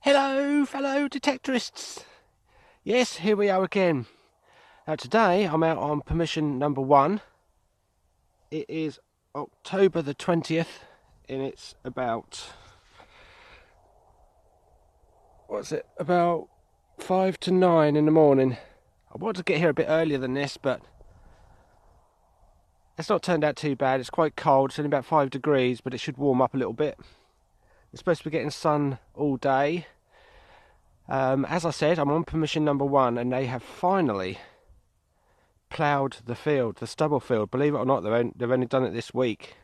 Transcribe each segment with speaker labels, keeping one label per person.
Speaker 1: Hello, fellow detectorists. Yes, here we are again. Now today I'm out on permission number 1. It is October the 20th and it's about, about 5 to 9 in the morning. I wanted to get here a bit earlier than this, but it's not turned out too bad. It's quite cold, it's only about 5 degrees, but it should warm up a little bit. It's supposed to be getting sun all day. As I said, I'm on permission number 1 and they have finally ploughed the field, the stubble field. Believe it or not, they've only done it this week.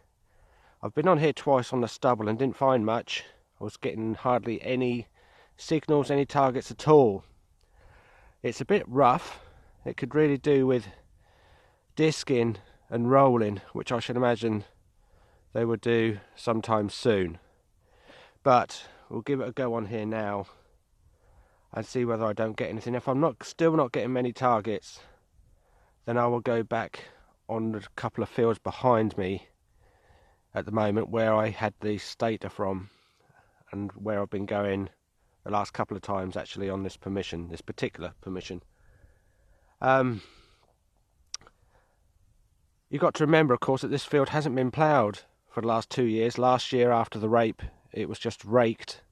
Speaker 1: I've been on here twice on the stubble and didn't find much. I was getting hardly any signals, any targets at all. It's a bit rough. It could really do with disking and rolling, which I should imagine they will do sometime soon. But we'll give it a go on here now and see whether I don't get anything. If I'm still not getting many targets, then I will go back on a couple of fields behind me at the moment where I had the stator from and where I've been going the last couple of times actually on this particular permission. You've got to remember, of course, that this field hasn't been ploughed for the last 2 years. Last year, after the rape, it was just raked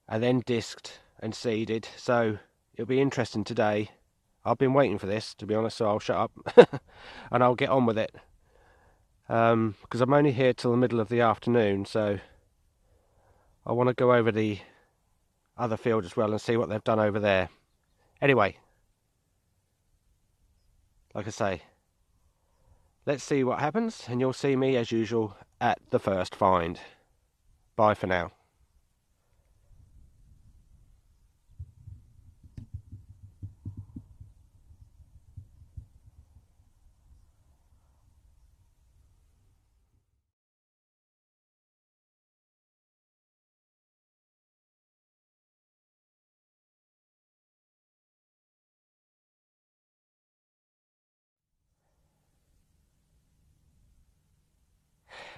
Speaker 1: and then disked and seeded, so it'll be interesting today. I've been waiting for this, to be honest, so I'll shut up and I'll get on with it. Because I'm only here till the middle of the afternoon, so I want to go over the other field as well and see what they've done over there. Anyway, like I say, let's see what happens, and you'll see me as usual at the first find. Bye for now.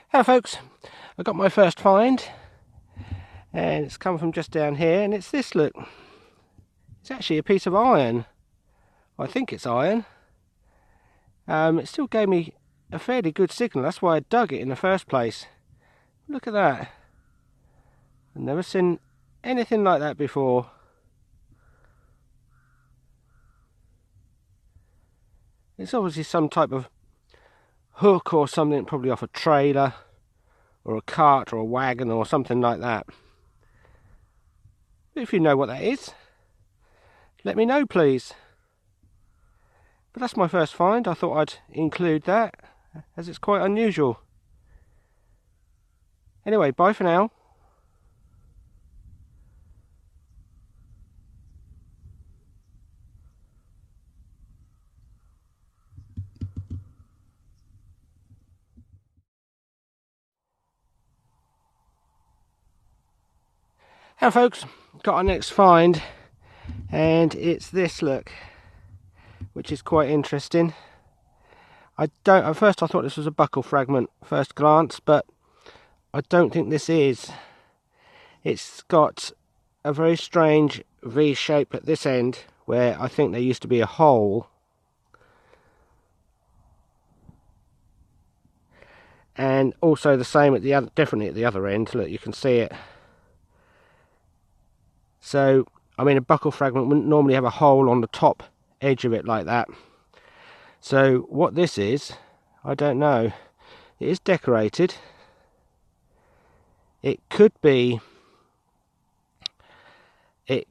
Speaker 1: Hello folks, I got my first find and it's come from just down here, and it's this, look. It's actually a piece of iron. I think it's iron. It still gave me a fairly good signal, that's why I dug it in the first place. Look at that. I've never seen anything like that before. It's obviously some type of hook or something, probably off a trailer or a cart or a wagon or something like that. But if you know what that is, let me know please. But that's my first find. I thought I'd include that as it's quite unusual. Anyway, bye for now. Hello folks, got our next find, and it's this, look, which is quite interesting. At first I thought this was a buckle fragment, first glance, but I don't think this is. It's got a very strange V shape at this end, where I think there used to be a hole. And also the same at the other, definitely at the other end, look, you can see it. So, I mean, a buckle fragment wouldn't normally have a hole on the top edge of it like that. So, what this is, I don't know. It is decorated. It could be a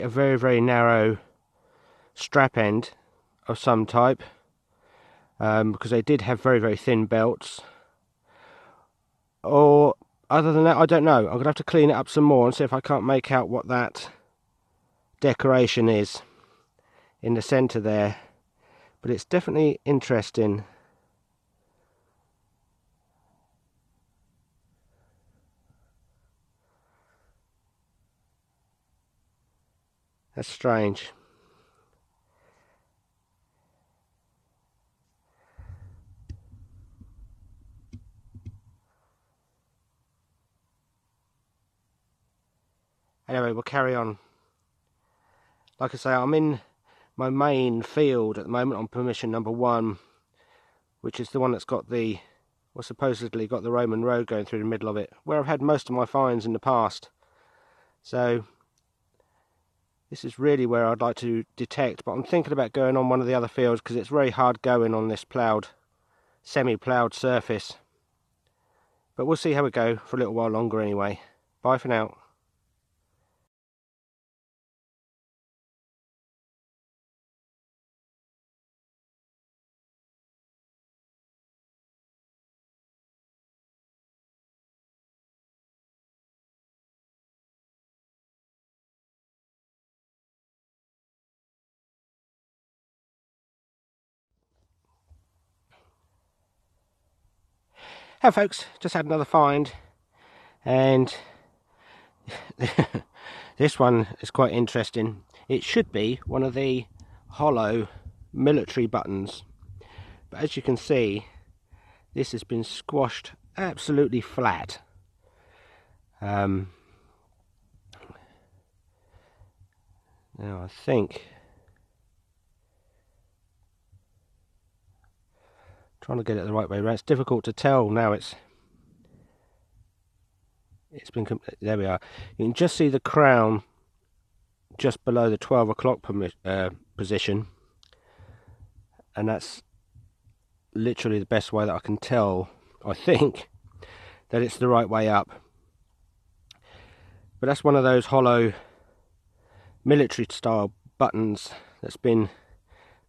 Speaker 1: very, very narrow strap end of some type, because they did have very, very thin belts. Or other than that, I don't know. I'm going to have to clean it up some more and see if I can't make out what that decoration is in the centre there. But it's definitely interesting. That's strange. Anyway, we'll carry on. Like I say, I'm in my main field at the moment on permission number 1, which is the one that's got the, well, supposedly got the Roman road going through the middle of it, where I've had most of my finds in the past. So this is really where I'd like to detect, but I'm thinking about going on one of the other fields because it's very hard going on this ploughed, semi-ploughed surface. But we'll see how we go for a little while longer anyway. Bye for now. Hey folks, just had another find, and this one is quite interesting. It should be one of the hollow military buttons, but as you can see, this has been squashed absolutely flat. Now I think, trying to get it the right way around, it's difficult to tell now. It's been, there we are. You can just see the crown just below the 12 o'clock position, and that's literally the best way that I can tell, I think, that it's the right way up. But that's one of those hollow military style buttons that's been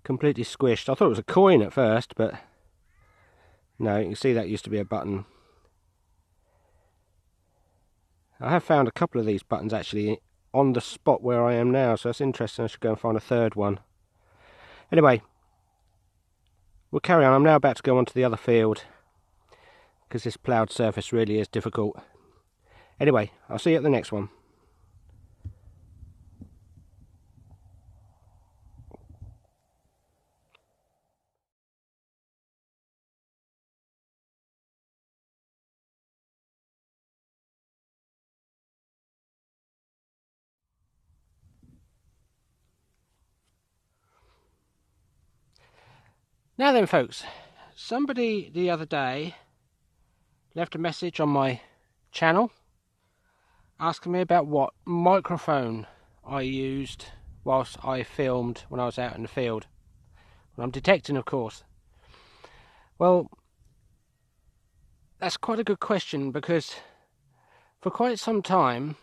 Speaker 1: completely squished. I thought it was a coin at first, but no, you can see that used to be a button. I have found a couple of these buttons actually on the spot where I am now, so that's interesting. I should go and find a third one. Anyway, we'll carry on. I'm now about to go on to the other field because this ploughed surface really is difficult. Anyway, I'll see you at the next one. Now then folks, somebody the other day left a message on my channel asking me about what microphone I used whilst I filmed when I was out in the field. When I'm detecting, of course. Well, that's quite a good question, because for quite some time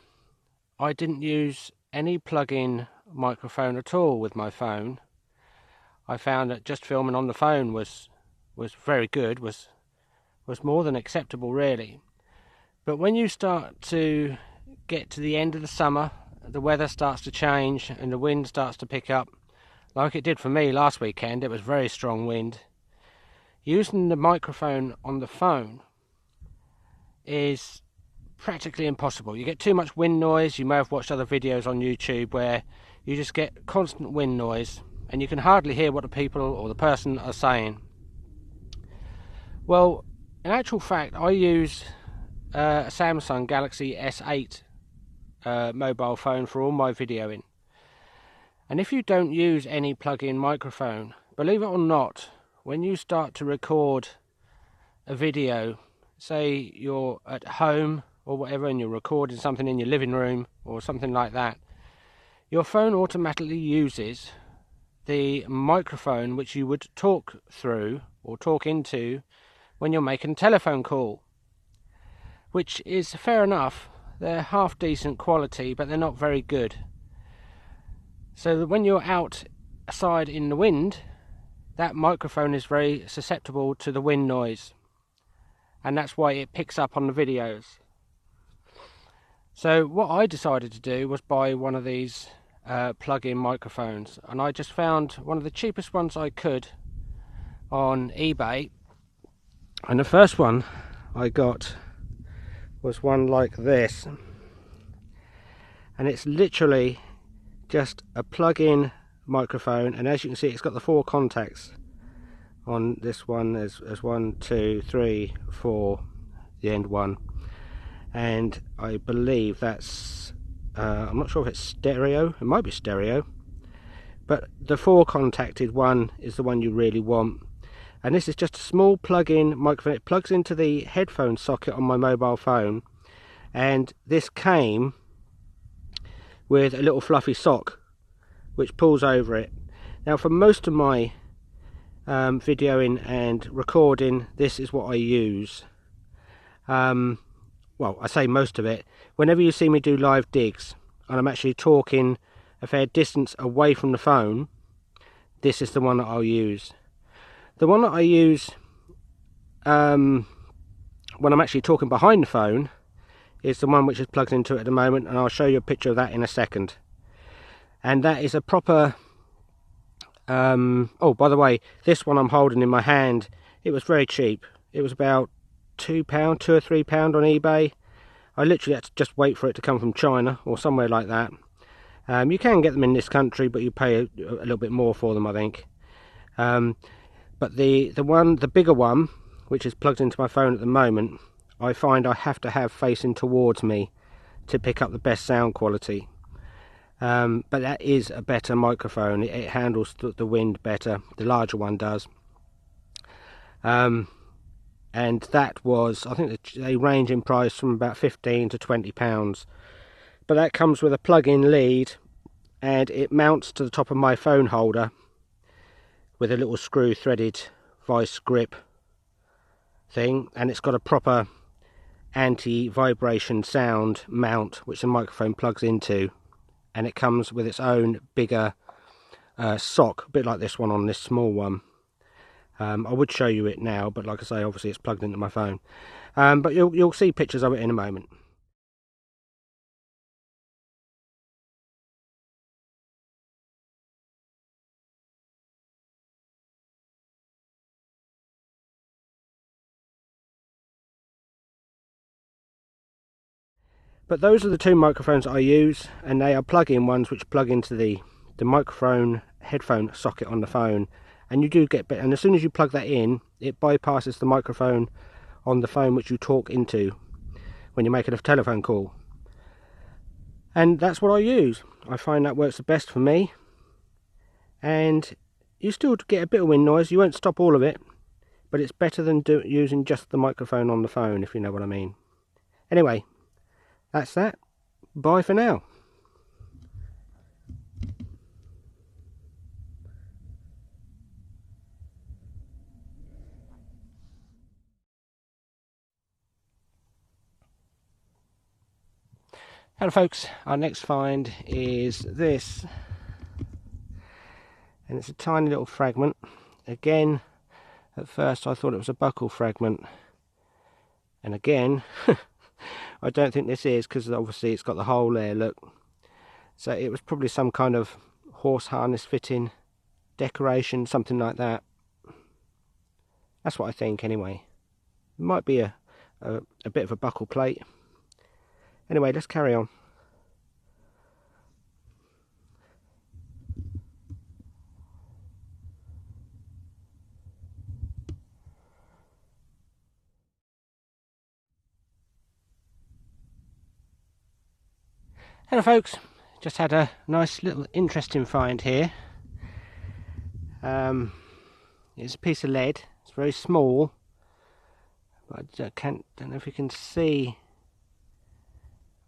Speaker 1: I didn't use any plug-in microphone at all with my phone. I found that just filming on the phone was very good, was more than acceptable really. But when you start to get to the end of the summer, the weather starts to change and the wind starts to pick up, like it did for me last weekend. It was very strong wind. Using the microphone on the phone is practically impossible. You get too much wind noise. You may have watched other videos on YouTube where you just get constant wind noise and you can hardly hear what the people or the person are saying. Well, in actual fact, I use a Samsung Galaxy S8 mobile phone for all my videoing. And if you don't use any plug-in microphone, believe it or not, when you start to record a video, say you're at home or whatever and you're recording something in your living room or something like that, your phone automatically uses the microphone which you would talk through or talk into when you're making a telephone call, which is fair enough. They're half decent quality, but they're not very good. So that when you're outside in the wind, that microphone is very susceptible to the wind noise, and that's why it picks up on the videos. So what I decided to do was buy one of these plug-in microphones, and I just found one of the cheapest ones I could on eBay, and the first one I got was one like this, and it's literally just a plug-in microphone, and as you can see it's got the 4 contacts on this one. There's 1, 2, 3, 4, the end one, and I believe that's I'm not sure if it's stereo, it might be stereo, but the 4 contacted one is the one you really want. And this is just a small plug-in microphone. It plugs into the headphone socket on my mobile phone, and this came with a little fluffy sock which pulls over it. Now for most of my videoing and recording, this is what I use. Well, I say most of it. Whenever you see me do live digs and I'm actually talking a fair distance away from the phone, this is the one that I'll use. The one that I use when I'm actually talking behind the phone is the one which is plugged into it at the moment, and I'll show you a picture of that in a second. And that is a proper oh, by the way, this one I'm holding in my hand, it was very cheap. It was about £2, £2 or £3 on eBay. I literally had to just wait for it to come from China or somewhere like that. You can get them in this country, but you pay a little bit more for them, I think. But the bigger one, which is plugged into my phone at the moment, I find I have to have facing towards me to pick up the best sound quality. But that is a better microphone. It handles the wind better. The larger one does. And that was, I think they range in price from about £15 to £20. But that comes with a plug-in lead, and it mounts to the top of my phone holder with a little screw threaded vice grip thing, and it's got a proper anti-vibration sound mount which the microphone plugs into, and it comes with its own bigger sock, a bit like this one on this small one. I would show you it now, but like I say, obviously it's plugged into my phone. But you'll see pictures of it in a moment. But those are the 2 microphones I use, and they are plug-in ones which plug into the microphone headphone socket on the phone, and you do get better. And as soon as you plug that in, it bypasses the microphone on the phone which you talk into when you're making a telephone call. And that's what I use. I find that works the best for me, and you still get a bit of wind noise. You won't stop all of it, but it's better than using just the microphone on the phone, if you know what I mean. Anyway, that's that. Bye for now. Hello folks, our next find is this, and it's a tiny little fragment. Again, at first I thought it was a buckle fragment, and again I don't think this is, because obviously it's got the hole there, look. So it was probably some kind of horse harness fitting, decoration, something like that. That's what I think anyway. It might be a bit of a buckle plate. Anyway, let's carry on. Hello folks, just had a nice little interesting find here. It's a piece of lead. It's very small, but I don't know if you can see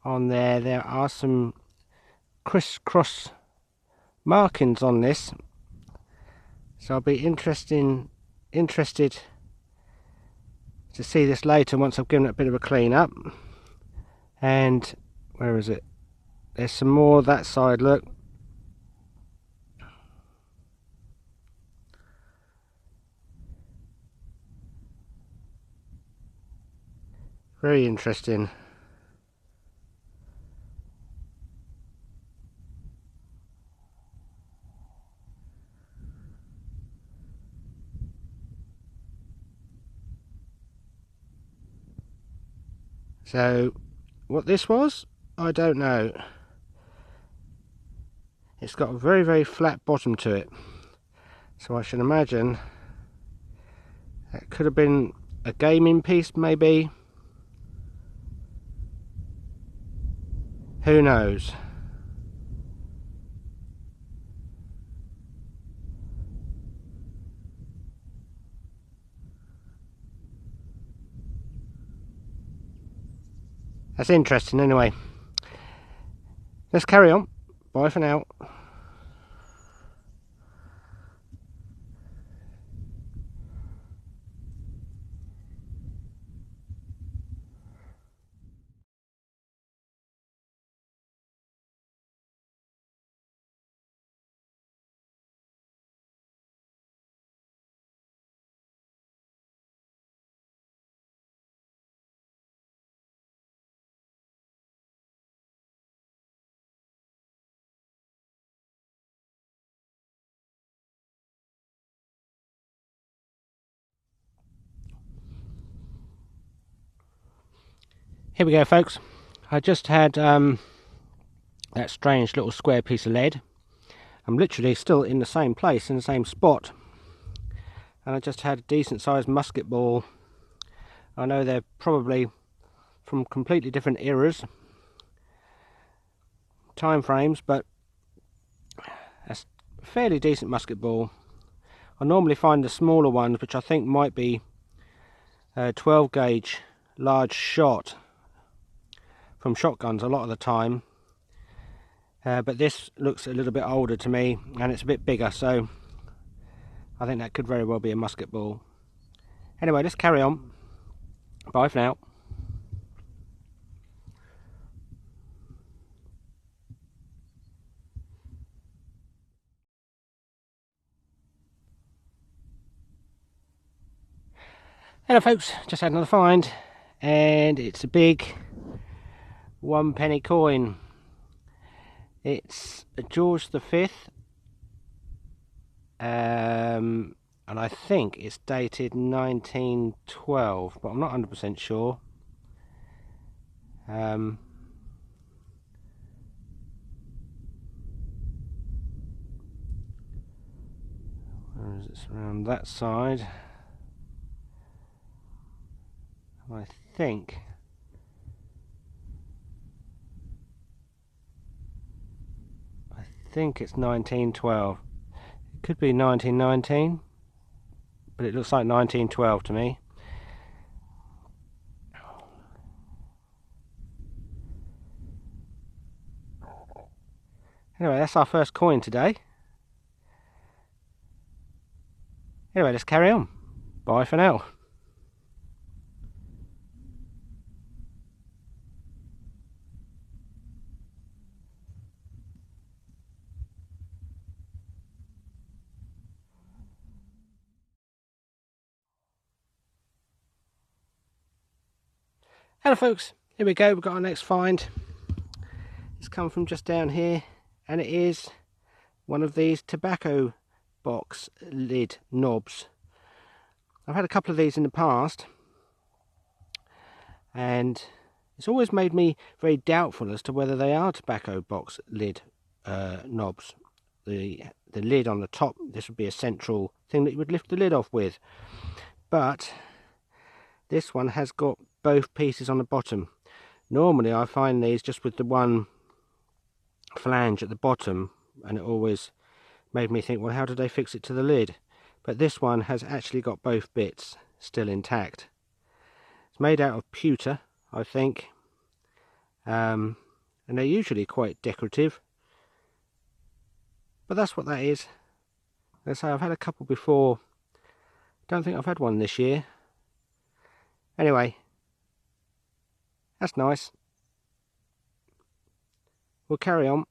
Speaker 1: on there. There are some crisscross markings on this, so I'll be interested to see this later once I've given it a bit of a clean up. And where is it? There's some more that side, look. Very interesting. So, what this was, I don't know. It's got a very, very flat bottom to it. So I should imagine that could have been a gaming piece, maybe. Who knows? That's interesting anyway. Let's carry on. Bye for now. Here we go, folks. I just had that strange little square piece of lead. I'm literally still in the same place, in the same spot. And I just had a decent sized musket ball. I know they're probably from completely different eras, time frames, but that's a fairly decent musket ball. I normally find the smaller ones, which I think might be 12 gauge large shot from shotguns a lot of the time, but this looks a little bit older to me and it's a bit bigger, so I think that could very well be a musket ball. Anyway, let's carry on. Bye for now. Hello folks, just had another find, and it's a big 1 penny coin. It's a George V, and I think it's dated 1912, but I'm not 100% sure. Where is it? Around that side. I think it's 1912. It could be 1919, but it looks like 1912 to me. Anyway, that's our first coin today. Anyway, let's carry on. Bye for now. Hello folks, here we go, we've got our next find. It's come from just down here, and it is one of these tobacco box lid knobs. I've had a couple of these in the past, and it's always made me very doubtful as to whether they are tobacco box lid knobs. The lid on the top, this would be a central thing that you would lift the lid off with, but this one has got both pieces on the bottom. Normally I find these just with the one flange at the bottom, and it always made me think, well, how did they fix it to the lid? But this one has actually got both bits still intact. It's made out of pewter, I think, and they're usually quite decorative, but that's what that is. As I say, I've had a couple before. Don't think I've had one this year. Anyway, that's nice. We'll carry on.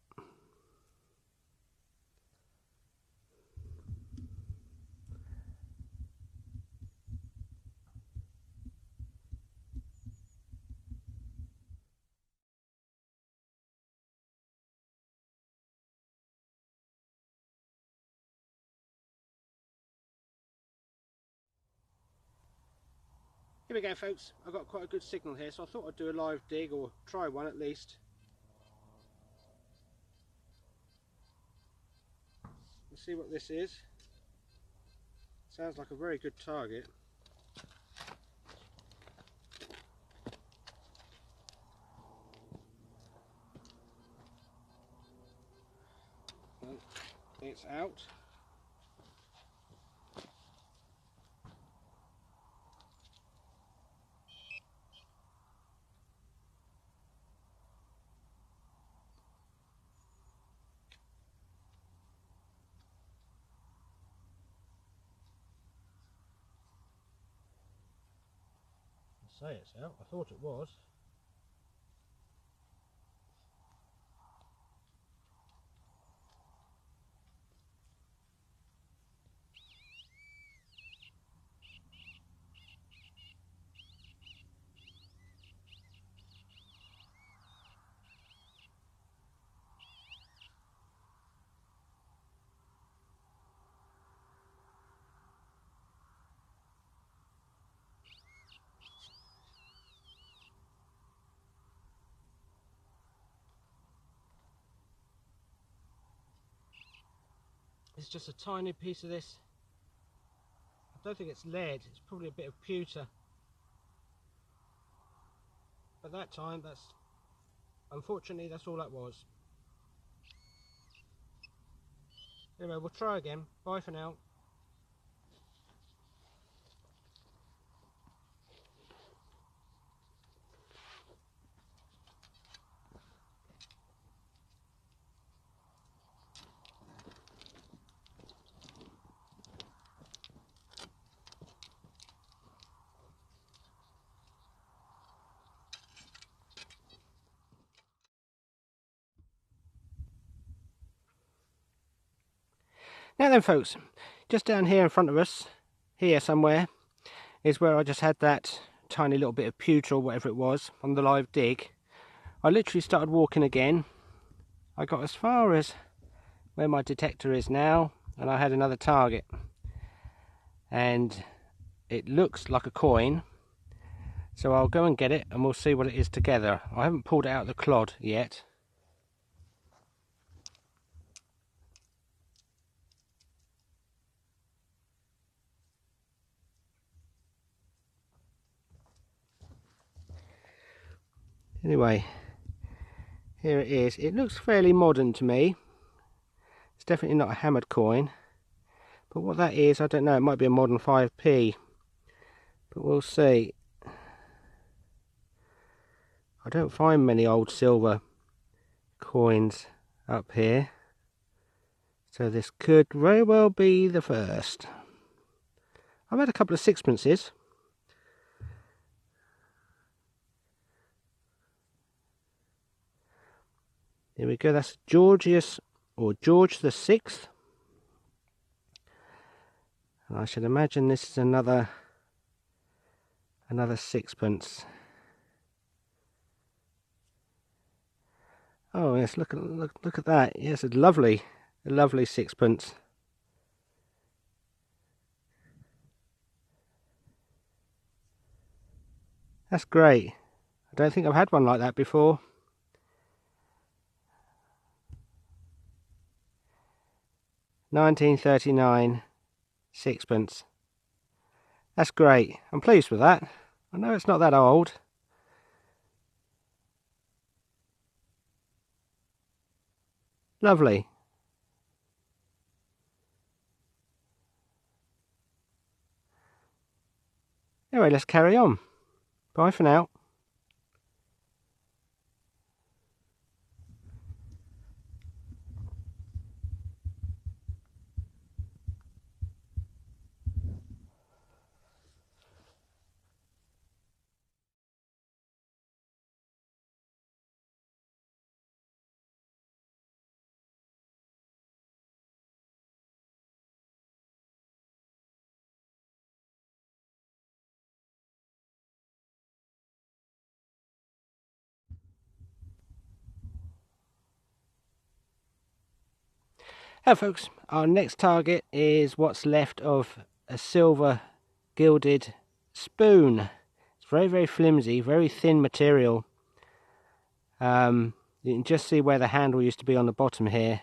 Speaker 1: Here we go folks, I've got quite a good signal here, so I thought I'd do a live dig, or try one at least. Let's see what this is. Sounds like a very good target. Well, it's out. say it's out. I thought it was. It's just a tiny piece of this. I don't think it's lead, it's probably a bit of pewter. But that time, unfortunately, that's all that was. Anyway, we'll try again. Bye for now. Now then folks, just down here in front of us, here somewhere, is where I just had that tiny little bit of pewter or whatever it was on the live dig. I literally started walking again. I got as far as where my detector is now, and I had another target. And it looks like a coin, so I'll go and get it and we'll see what it is together. I haven't pulled it out of the clod yet. Anyway, here it is. It looks fairly modern to me. It's definitely not a hammered coin, but what that is, I don't know. It might be a modern 5p, but we'll see. I don't find many old silver coins up here, so this could very well be the first. I've had a couple of sixpences. There we go, that's Georgius, or George the 6th. And I should imagine this is another sixpence. Oh yes, look at that. Yes, it's a lovely sixpence. That's great. I don't think I've had one like that before. £19.39, sixpence. That's great. I'm pleased with that. I know it's not that old. Lovely. Anyway, let's carry on. Bye for now. Hello folks, our next target is what's left of a silver gilded spoon. It's very flimsy, very thin material. You can just see where the handle used to be on the bottom here,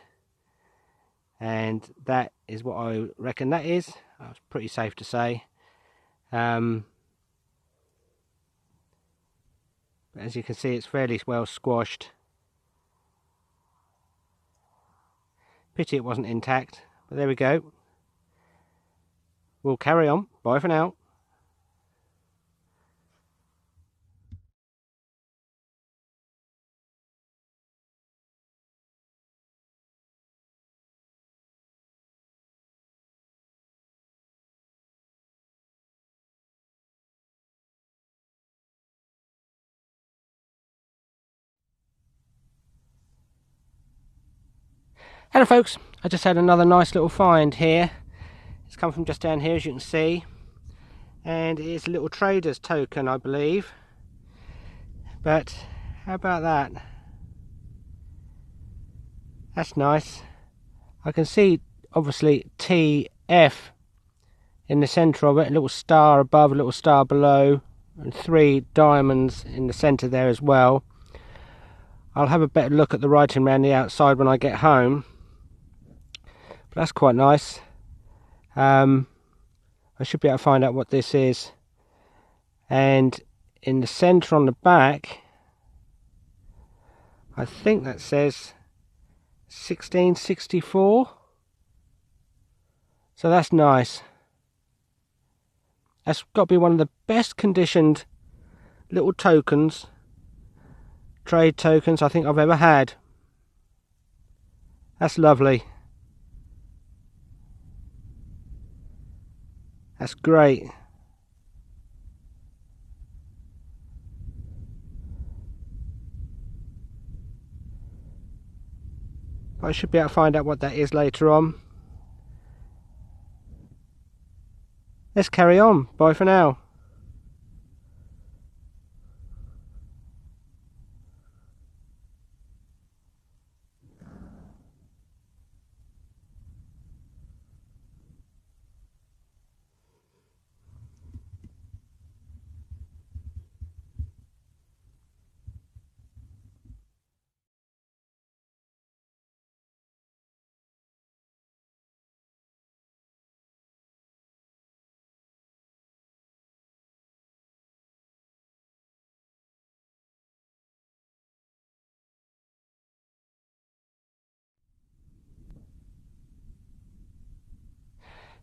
Speaker 1: and that is what I reckon that is. That's pretty safe to say. But as you can see, it's fairly well squashed. Pity it wasn't intact, but there we go. We'll carry on. Bye for now. Hello folks, I just had another nice little find here. It's come from just down here, as you can see, and it is a little trader's token, I believe. But how about that? That's nice. I can see obviously TF in the centre of it, a little star above, a little star below, and 3 diamonds in the centre there as well. I'll have a better look at the writing around the outside when I get home. But that's quite nice. I should be able to find out what this is. And in the centre on the back, I think that says 1664. So that's nice. That's got to be one of the best conditioned little tokens, trade tokens, I think I've ever had. That's lovely. That's great. But I should be able to find out what that is later on. Let's carry on. Bye for now.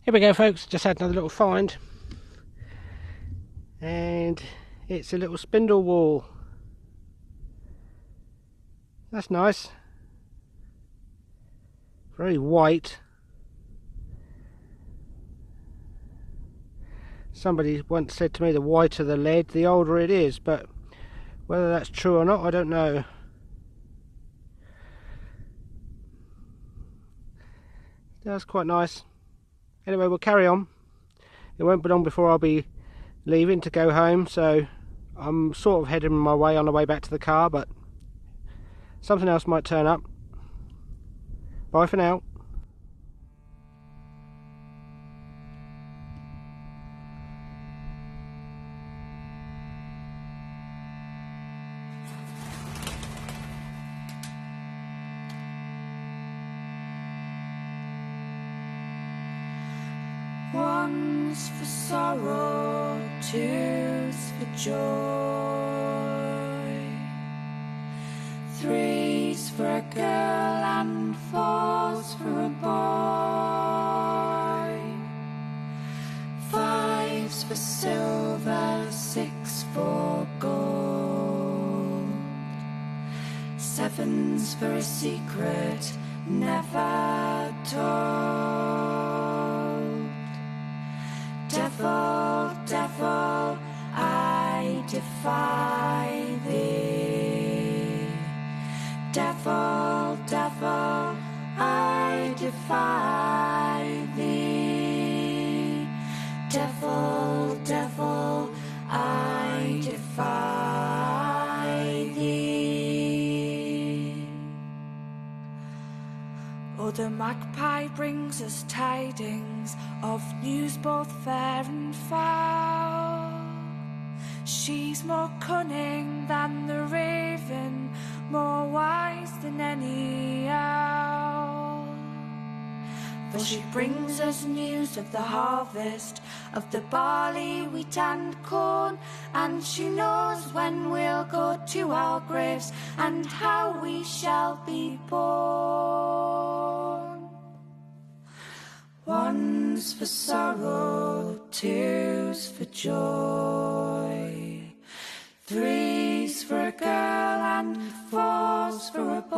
Speaker 1: Here we go folks, just had another little find. And it's a little spindle whorl. That's nice. Very white. Somebody once said to me the whiter the lead, the older it is, but whether that's true or not, I don't know. That's quite nice. Anyway, we'll carry on. It won't be long before I'll be leaving to go home, so I'm sort of heading my way on the way back to the car, but something else might turn up. Bye for now.
Speaker 2: One's for sorrow, two's for joy, three's for a girl and four's for a boy, five's for silver, six for gold, seven's for a secret never told. Devil, devil, I defy thee. Devil, devil, I defy thee. Devil, devil, I defy thee. Oh, the magpie brings us tidings of news both fair and foul. She's more cunning than the raven, more wise than any owl. For she brings us news of the harvest, of the barley, wheat and corn, and she knows when we'll go to our graves and how we shall be born. One's for sorrow, two's for joy, three's for a girl and four's for a boy,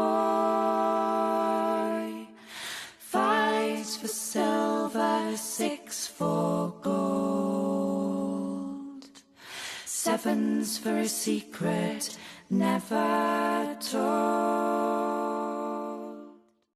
Speaker 2: five's for silver, six for gold, seven's for a secret never told.